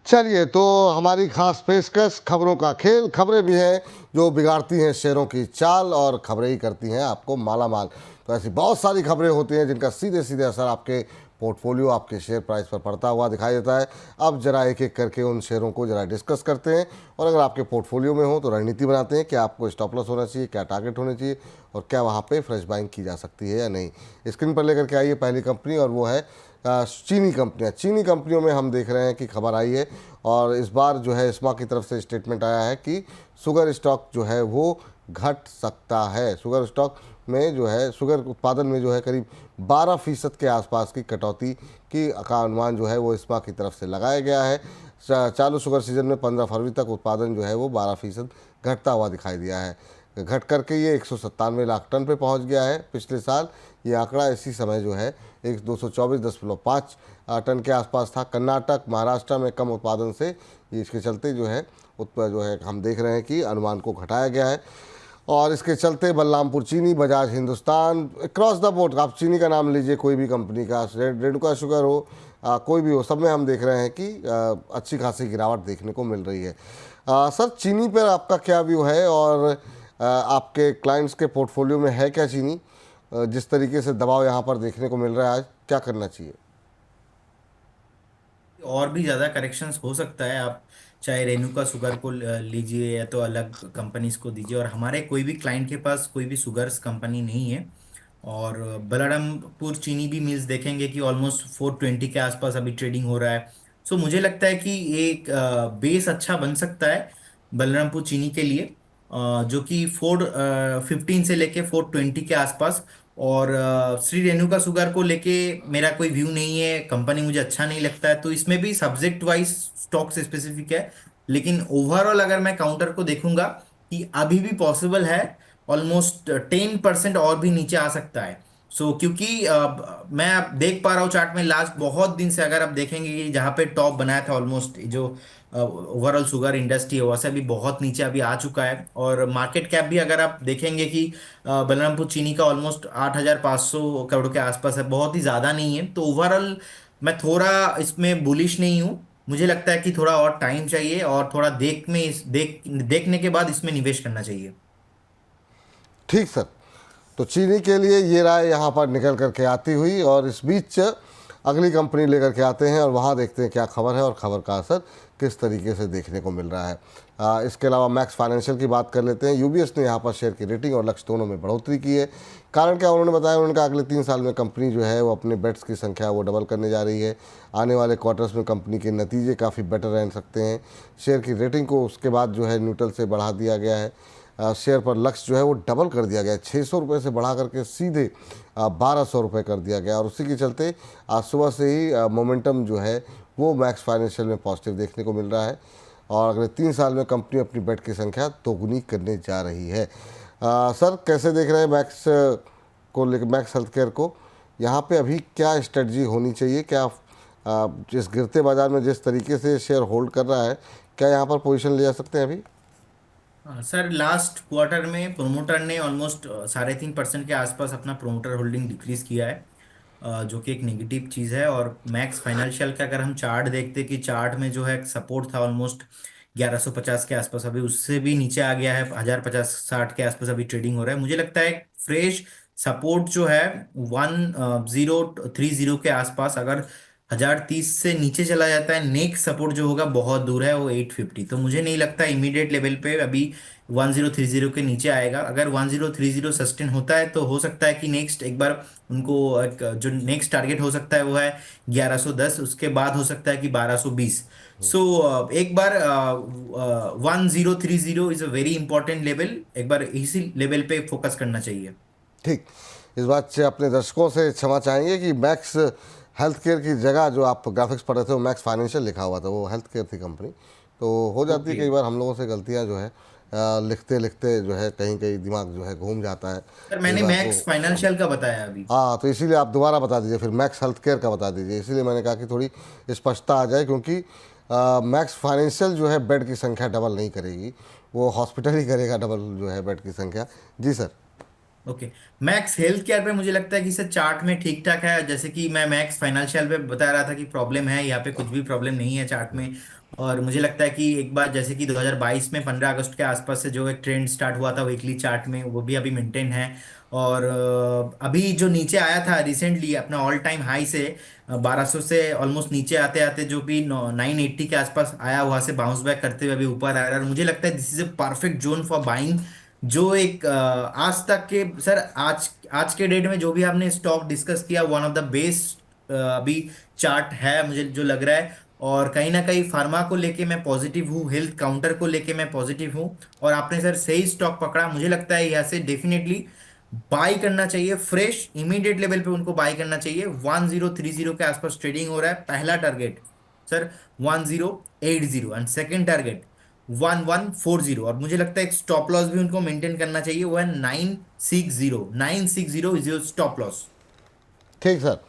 चलिए, तो हमारी खास पेशकश खबरों का खेल। खबरें भी हैं जो बिगाड़ती हैं शेयरों की चाल और खबरें ही करती हैं आपको माला माल। तो ऐसी बहुत सारी खबरें होती हैं जिनका सीधे सीधे असर आपके पोर्टफोलियो, आपके शेयर प्राइस पर पड़ता हुआ दिखाई देता है। अब जरा एक एक करके उन शेयरों को जरा डिस्कस करते हैं, और अगर आपके पोर्टफोलियो में हो तो रणनीति बनाते हैं कि आपको स्टॉप लॉस होना चाहिए, क्या टारगेट होने चाहिए, और क्या वहाँ पे फ्रेश बाइंग की जा सकती है या नहीं। स्क्रीन पर लेकर के आइए पहली कंपनी, और वो है चीनी कंपनियां। चीनी कंपनियों में हम देख रहे हैं कि खबर आई है, और इस बार जो है इस्मा की तरफ से स्टेटमेंट आया है कि शुगर स्टॉक जो है वो घट सकता है। शुगर स्टॉक में जो है शुगर उत्पादन में जो है करीब 12% के आसपास की कटौती का अनुमान जो है वो इस्मा की तरफ से लगाया गया है। चालू शुगर सीजन में 15 फरवरी तक उत्पादन जो है वो 12% घटता हुआ दिखाई दिया है। घट करके ये 197 लाख टन पे पहुंच गया है। पिछले साल ये आंकड़ा इसी समय जो है 224.5 टन के आसपास था। कर्नाटक, महाराष्ट्र में कम उत्पादन से इसके चलते जो है हम देख रहे हैं कि अनुमान को घटाया गया है। और इसके चलते बलरामपुर चीनी, Bajaj Hindustan, cross the board आप चीनी का नाम लीजिए, कोई भी कंपनी का, रेणुका शुगर हो, कोई भी हो, सब में हम देख रहे हैं कि अच्छी खासी गिरावट देखने को मिल रही है। सर, चीनी पर आपका क्या व्यू है, और आपके क्लाइंट्स के पोर्टफोलियो में है क्या चीनी? जिस तरीके से दबाव यहाँ पर देखने को मिल रहा है आज, क्या करना चाहिए? और भी ज्यादा करेक्शंस हो सकता है। आप चाहे रेणुका शुगर को लीजिए या तो अलग कंपनीज को दीजिए, और हमारे कोई भी क्लाइंट के पास कोई भी शुगर्स कंपनी नहीं है। और बलरामपुर चीनी भी मिल्स देखेंगे कि ऑलमोस्ट 420 के आसपास अभी ट्रेडिंग हो रहा है। सो मुझे लगता है कि एक बेस अच्छा बन सकता है बलरामपुर चीनी के लिए, जो कि 415 से लेके 420 के आसपास। और श्री रेणुका शुगर को लेके मेरा कोई व्यू नहीं है, कंपनी मुझे अच्छा नहीं लगता है, तो इसमें भी सब्जेक्ट वाइज स्टॉक्स स्पेसिफिक है। लेकिन ओवरऑल अगर मैं काउंटर को देखूंगा कि अभी भी पॉसिबल है, ऑलमोस्ट 10% और भी नीचे आ सकता है। क्योंकि मैं अब देख पा रहा हूँ चार्ट में लास्ट बहुत दिन से, अगर आप देखेंगे कि जहाँ पे टॉप बनाया था ऑलमोस्ट जो ओवरऑल शुगर इंडस्ट्री है, वैसे भी बहुत नीचे अभी आ चुका है। और मार्केट कैप भी अगर आप देखेंगे कि बलरामपुर चीनी का ऑलमोस्ट 8,500 करोड़ के आसपास है, बहुत ही ज्यादा नहीं है। तो ओवरऑल मैं थोड़ा इसमें बुलिश नहीं हूँ। मुझे लगता है कि थोड़ा और टाइम चाहिए, और थोड़ा देखने के बाद इसमें निवेश करना चाहिए। ठीक सर। तो चीनी के लिए ये राय यहाँ पर निकल करके आती हुई, और इस बीच अगली कंपनी लेकर के आते हैं और वहाँ देखते हैं क्या खबर है और खबर का असर किस तरीके से देखने को मिल रहा है। इसके अलावा मैक्स फाइनेंशियल की बात कर लेते हैं। यूबीएस ने यहाँ पर शेयर की रेटिंग और लक्ष्य दोनों में बढ़ोतरी की है। कारण क्या उन्होंने बताया? उन्होंने कहा अगले 3 साल में कंपनी जो है वो अपने बेड्स की संख्या वो डबल करने जा रही है। आने वाले क्वार्टर्स में कंपनी के नतीजे काफ़ी बेटर रह सकते हैं। शेयर की रेटिंग को उसके बाद जो है न्यूट्रल से बढ़ा दिया गया है। शेयर पर लक्ष्य जो है वो डबल कर दिया गया है, 600 रुपये से बढ़ा करके सीधे 1200 रुपये कर दिया गया। और उसी के चलते आज सुबह से ही मोमेंटम जो है वो मैक्स फाइनेंशियल में पॉजिटिव देखने को मिल रहा है, और अगले 3 साल में कंपनी अपनी बेड की संख्या दोगुनी करने जा रही है। सर, कैसे देख रहे हैं मैक्स को लेकर, मैक्स हेल्थ केयर को? यहाँ पे अभी क्या स्ट्रेटजी होनी चाहिए? क्या जिस गिरते बाजार में जिस तरीके से शेयर होल्ड कर रहा है, क्या यहाँ पर पोजीशन ले जा सकते हैं अभी? हाँ सर, लास्ट क्वार्टर में प्रोमोटर ने ऑलमोस्ट 3.5% के आसपास अपना प्रोमोटर होल्डिंग डिक्रीज किया है, जो कि एक नेगेटिव चीज है। और मैक्स फाइनेंशियल का अगर हम चार्ट देखते कि चार्ट में जो है सपोर्ट था ऑलमोस्ट 1150 के आसपास, अभी उससे भी नीचे आ गया है, 1050-60 के आसपास अभी ट्रेडिंग हो रहा है। मुझे लगता है फ्रेश सपोर्ट जो है 1030 के आसपास, अगर 1030 से नीचे चला जाता है, नेक्स्ट सपोर्ट जो होगा बहुत दूर है, वो 850। तो मुझे नहीं लगता इमीडिएट लेवल पे अभी 1030 के नीचे आएगा। अगर 1030 सस्टेन होता है तो हो सकता है कि नेक्स्ट एक बार उनको जो नेक्स्ट टारगेट हो सकता है वो है 1110, उसके बाद हो सकता है कि 1220। एक बार 1030 is a very important level, एक बार इसी लेवल पे फोकस करना चाहिए। ठीक। इस बात से अपने दर्शकों से क्षमा चाहेंगे कि मैक्स हेल्थ केयर की जगह जो आप ग्राफिक्स पढ़ रहे थे वो मैक्स फाइनेंशियल लिखा हुआ था, वो हेल्थ केयर थी कंपनी। तो हो जाती है ओके कई बार हम लोगों से गलतियां जो है, लिखते लिखते जो है कहीं कहीं दिमाग जो है घूम जाता है। सर, कई मैंने बार तो मैक्स फाइनेंशियल का बताया अभी। हाँ, तो इसीलिए आप दोबारा बता दीजिए, फिर मैक्स हेल्थ केयर का बता दीजिए। इसीलिए मैंने कहा कि थोड़ी स्पष्टता आ जाए, क्योंकि मैक्स फाइनेंशियल जो है बेड की संख्या डबल नहीं करेगी, वो हॉस्पिटल ही करेगा डबल जो है बेड की संख्या। जी sir. Okay. Max health care पे मुझे लगता है कि सर चार्ट में ठीक ठाक है, जैसे कि मैं मैक्स फाइनेंशियल पे बता रहा था कि प्रॉब्लम है, यहाँ पे कुछ भी प्रॉब्लम नहीं है चार्ट में। और मुझे लगता है कि एक बार जैसे कि 2022 में 15 अगस्त के आसपास से जो एक ट्रेंड स्टार्ट हुआ था वीकली चार्ट में, वो भी अभी मेंटेन है। और अभी जो नीचे आया था रिसेंटली अपना ऑल टाइम हाई से 1200 से ऑलमोस्ट नीचे आते आते जो भी 980 के आसपास आया, वहां से बाउंस बैक करते हुए अभी ऊपर आ रहा है, और मुझे लगता है this is a perfect zone for buying. जो एक आज तक के सर, आज आज के डेट में जो भी आपने स्टॉक डिस्कस किया, वन ऑफ द बेस्ट अभी चार्ट है मुझे जो लग रहा है। और कहीं ना कहीं फार्मा को लेके मैं पॉजिटिव हूँ, हेल्थ काउंटर को लेके मैं पॉजिटिव हूँ। और आपने सर सही स्टॉक पकड़ा, मुझे लगता है यहाँ से डेफिनेटली बाई करना चाहिए, फ्रेश इमीडिएट लेवल पे उनको बाई करना चाहिए। 1030 के आसपास ट्रेडिंग हो रहा है। पहला target sir 1080, and second target 1140। और मुझे लगता है एक स्टॉप लॉस भी उनको मेंटेन करना चाहिए, वो है 960 इज योर स्टॉप लॉस। ठीक सर।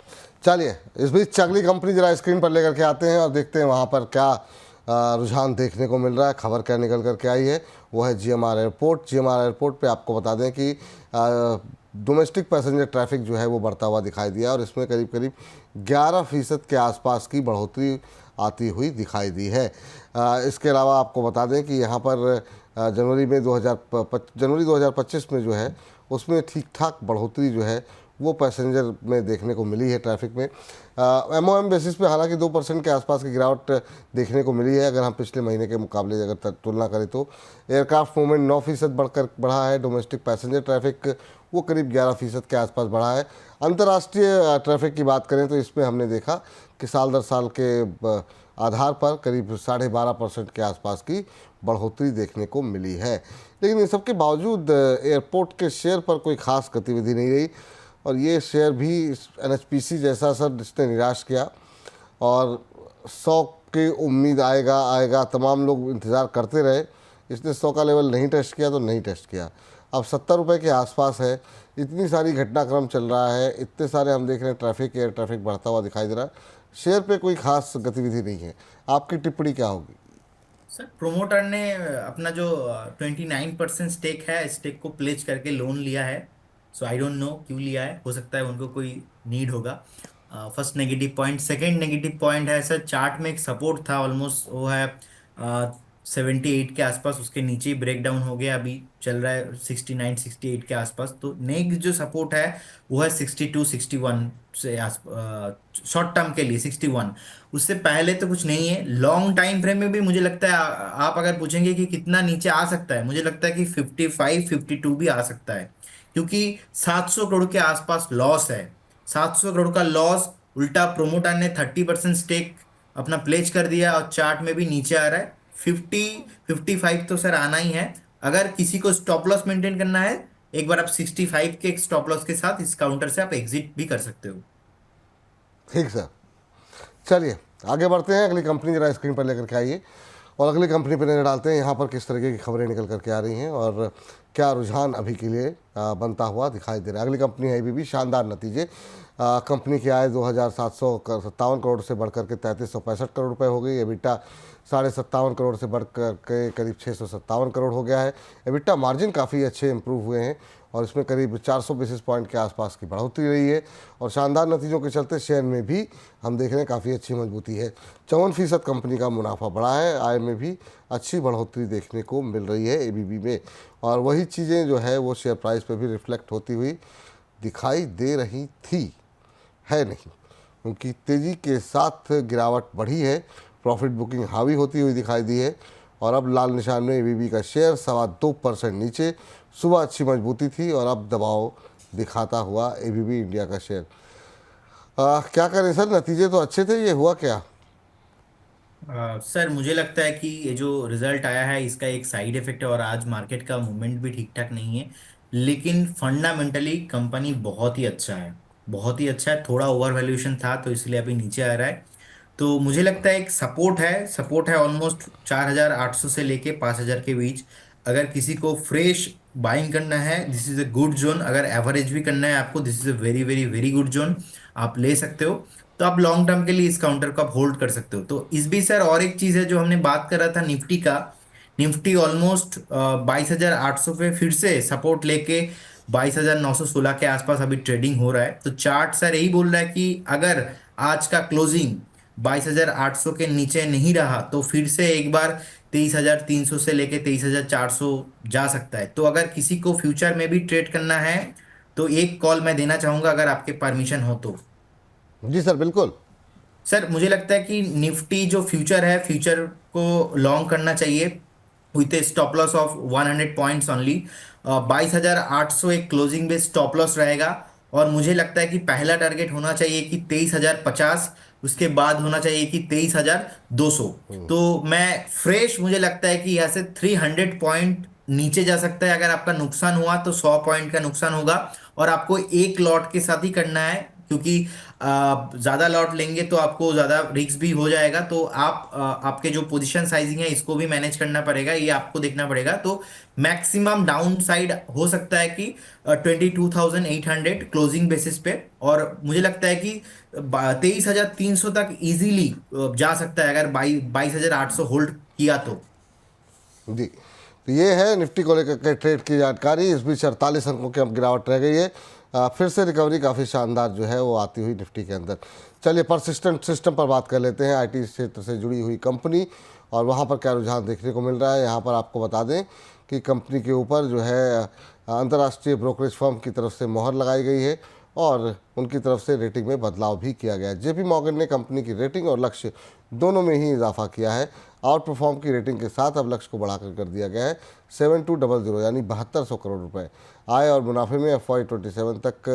चलिए, इस बीच अगली कंपनी जरा स्क्रीन पर लेकर के आते हैं और देखते हैं वहाँ पर क्या रुझान देखने को मिल रहा है, खबर क्या निकल करके आई है। वो है जीएमआर एयरपोर्ट। जीएमआर एयरपोर्ट पे आपको बता दें कि डोमेस्टिक पैसेंजर ट्रैफिक जो है वो बढ़ता हुआ दिखाई दिया और इसमें करीब करीब 11% के आसपास की बढ़ोतरी आती हुई दिखाई दी है। इसके अलावा आपको बता दें कि यहाँ पर जनवरी 2025 में जो है उसमें ठीक ठाक बढ़ोतरी जो है वो पैसेंजर में देखने को मिली है ट्रैफिक में। एमओएम बेसिस पे हालांकि 2% के आसपास की गिरावट देखने को मिली है, अगर हम पिछले महीने के मुकाबले अगर तुलना करें तो। एयरक्राफ्ट मूवमेंट 9% बढ़ा है। डोमेस्टिक पैसेंजर ट्रैफिक वो करीब 11% के आसपास बढ़ा है। अंतर्राष्ट्रीय ट्रैफिक की बात करें तो इसमें हमने देखा कि साल दर साल के आधार पर करीब 12.5% के आसपास की बढ़ोतरी देखने को मिली है। लेकिन इन सब के बावजूद एयरपोर्ट के शेयर पर कोई खास गतिविधि नहीं रही और ये शेयर भी एनएचपीसी जैसा सर जिसने निराश किया और 100 की उम्मीद आएगा आएगा तमाम लोग इंतज़ार करते रहे। इसने 100 का लेवल नहीं टेस्ट किया तो नहीं टेस्ट किया। अब 70 रुपये के आसपास है। इतनी सारी घटनाक्रम चल रहा है, इतने सारे हम देख रहे हैं ट्रैफिक, एयर ट्रैफिक बढ़ता हुआ दिखाई दे रहा है, शेयर पे कोई खास गतिविधि नहीं है। आपकी टिप्पणी क्या होगी? सर प्रोमोटर ने अपना जो 29% स्टेक है, स्टेक को प्लेज करके लोन लिया है। सो आई डोंट नो क्यों लिया है, हो सकता है उनको कोई नीड होगा। First negative point. Second negative point है सर, चार्ट में एक सपोर्ट था ऑलमोस्ट, वो है 78 के आसपास, उसके नीचे ही ब्रेक डाउन हो गया, अभी चल रहा है 69 68 के आसपास। तो नेक्स्ट जो सपोर्ट है वो है 62 61 से शॉर्ट टर्म के लिए 61। उससे पहले तो कुछ नहीं है। लॉन्ग टाइम फ्रेम में भी मुझे लगता है आप अगर पूछेंगे कि कितना नीचे आ सकता है, मुझे लगता है कि 55 52 भी आ सकता है, क्योंकि 700 करोड़ के आसपास लॉस है। 700 करोड़ का लॉस, उल्टा प्रोमोटर ने 30% स्टेक अपना प्लेज कर दिया और चार्ट में भी नीचे आ रहा है। 50 55 तो सर आना ही है। अगर किसी को स्टॉप लॉस मेंटेन करना है, एक बार आप 65 के स्टॉप लॉस के साथ इस काउंटर से आप एग्जिट भी कर सकते हो। ठीक सर। चलिए आगे बढ़ते हैं, अगली कंपनी जरा स्क्रीन पर लेकर के आइए और अगली कंपनी पर नजर डालते हैं यहाँ पर किस तरीके की खबरें निकल करके आ रही हैं और क्या रुझान अभी के लिए बनता हुआ दिखाई दे रहा है। अगली कंपनी है एबीबी। शानदार नतीजे। कंपनी की आय 2,757 करोड़ से बढ़कर के 3,365 करोड़ रुपए हो गई। एबिटा 57.5 करोड़ से बढ़कर के करीब 657 करोड़ हो गया है। एबिटा मार्जिन काफ़ी अच्छे इंप्रूव हुए हैं और इसमें करीब 400 बेसिस पॉइंट के आसपास की बढ़ोतरी रही है और शानदार नतीजों के चलते शेयर में भी हम देख रहे हैं काफ़ी अच्छी मजबूती है। 54% कंपनी का मुनाफा बढ़ा है। आय में भी अच्छी बढ़ोतरी देखने को मिल रही है एबीबी में और वही चीज़ें जो है वो शेयर प्राइस पे भी रिफ्लेक्ट होती हुई दिखाई दे रही थी, है नहीं, क्योंकि तेज़ी के साथ गिरावट बढ़ी है। प्रॉफिट बुकिंग हावी होती हुई दिखाई दी है और अब लाल निशान में एबीबी का शेयर 2.25% नीचे। सुबह अच्छी मजबूती थी और अब दबाव दिखाता हुआ एबीबी इंडिया का शेयर। क्या करें सर, नतीजे तो अच्छे थे, ये हुआ क्या? सर मुझे लगता है कि ये जो रिजल्ट आया है इसका एक साइड इफेक्ट है, और आज मार्केट का मूवमेंट भी ठीक ठाक नहीं है। लेकिन फंडामेंटली कंपनी बहुत ही अच्छा है, बहुत ही अच्छा है। थोड़ा ओवर वैल्यूएशन था तो इसलिए अभी नीचे आ रहा है। तो मुझे लगता है एक सपोर्ट है ऑलमोस्ट 4,800 से लेके 5,000 के बीच। अगर किसी को फ्रेश बाइंग करना है, this is a good zone. अगर एवरेज भी करना है आपको, this is a very very very good zone, आप ले सकते हो। तो आप लॉन्ग टर्म के लिए इस काउंटर को आप होल्ड कर सकते हो। तो इस बीच सर और एक चीज है जो हमने बात कर रहा था निफ्टी का। निफ्टी ऑलमोस्ट 22,800 पे फिर से सपोर्ट लेके 22,916 के आसपास अभी ट्रेडिंग हो रहा है। तो चार्ट सर यही बोल रहा है कि अगर आज का क्लोजिंग 22,800 के नीचे नहीं रहा तो फिर से एक बार 23,300 से लेके 23,400 जा सकता है। तो अगर किसी को फ्यूचर में भी ट्रेड करना है तो एक कॉल मैं देना चाहूंगा, अगर आपके परमिशन हो तो। जी सर, बिल्कुल। सर मुझे लगता है कि निफ्टी जो फ्यूचर है, फ्यूचर को लॉन्ग करना चाहिए with A stop loss of 100 points only. 22,800 एक क्लोजिंग बेस स्टॉप लॉस रहेगा। और मुझे लगता है कि पहला टारगेट होना चाहिए कि 23,050, उसके बाद होना चाहिए कि 23,200। तो मैं फ्रेश, मुझे लगता है कि यहाँ से 300 पॉइंट नीचे जा सकता है। अगर आपका नुकसान हुआ तो 100 पॉइंट का नुकसान होगा। और आपको एक लॉट के साथ ही करना है, क्योंकि ज्यादा लॉट लेंगे तो आपको ज्यादा रिस्क भी हो जाएगा। तो आपके जो पोजीशन साइजिंग है इसको भी मैनेज करना पड़ेगा, ये आपको देखना पड़ेगा। तो मैक्सिमम डाउन साइड हो सकता है कि 22,800 क्लोजिंग बेसिस पे। और मुझे लगता है कि 23,300 तक इजीली जा सकता है अगर 22,800 होल्ड किया तो। जी, तो ये है निफ्टी को लेकर के ट्रेड की जानकारी। इस बीच 48 अंकों की अब गिरावट रह गई है। फिर से रिकवरी काफ़ी शानदार जो है वो आती हुई निफ्टी के अंदर। चलिए परसिस्टेंट सिस्टम पर बात कर लेते हैं, आईटी क्षेत्र से जुड़ी हुई कंपनी, और वहाँ पर क्या रुझान देखने को मिल रहा है। यहाँ पर आपको बता दें कि कंपनी के ऊपर जो है अंतर्राष्ट्रीय ब्रोकरेज फर्म की तरफ से मोहर लगाई गई है और उनकी तरफ से रेटिंग में बदलाव भी किया गया है। जेपी मॉर्गन ने कंपनी की रेटिंग और लक्ष्य दोनों में ही इजाफा किया है। आउट परफॉर्म की रेटिंग के साथ अब लक्ष्य को बढ़ाकर कर दिया गया है 7200 यानी 7200 करोड़ रुपए। आय और मुनाफे में FY27 तक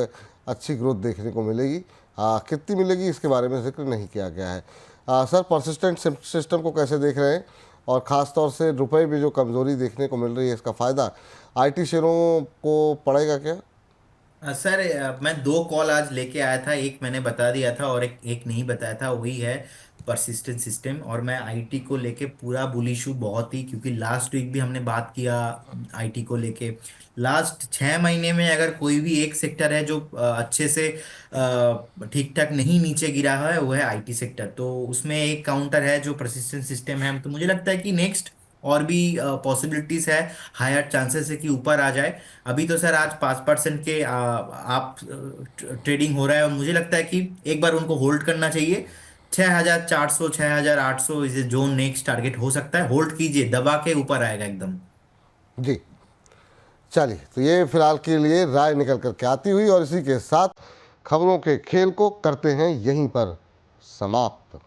अच्छी ग्रोथ देखने को मिलेगी। कितनी मिलेगी इसके बारे में जिक्र नहीं किया गया है। सर, परसिस्टेंट सिस्टम को कैसे देख रहे हैं, और ख़ास तौर से रुपए में जो कमज़ोरी देखने को मिल रही है, इसका फ़ायदा आईटी शेयरों को पड़ेगा क्या? सर मैं दो कॉल आज लेके आया था, एक मैंने बता दिया था और एक नहीं बताया था, वही है परसिस्टेंट सिस्टम। और मैं आईटी को लेके पूरा बुलिश हूँ बहुत ही, क्योंकि लास्ट वीक भी हमने बात किया आईटी को लेके। लास्ट 6 महीने में अगर कोई भी एक सेक्टर है जो अच्छे से ठीक ठाक नहीं नीचे गिरा है, वो है आईटी सेक्टर। तो उसमें एक काउंटर है जो परसिस्टेंट सिस्टम है। तो मुझे लगता है कि नेक्स्ट और भी पॉसिबिलिटीज है, हायर चांसेस है कि ऊपर आ जाए। अभी तो सर आज 5% के आप ट्रेडिंग हो रहा है, और मुझे लगता है कि एक बार उनको होल्ड करना चाहिए। 6,400 6,800 इज जोन नेक्स्ट टारगेट हो सकता है। होल्ड कीजिए, दबा के ऊपर आएगा एकदम। जी, चलिए, तो ये फिलहाल के लिए राय निकल कर के आती हुई, और इसी के साथ खबरों के खेल को करते हैं यहीं पर समाप्त।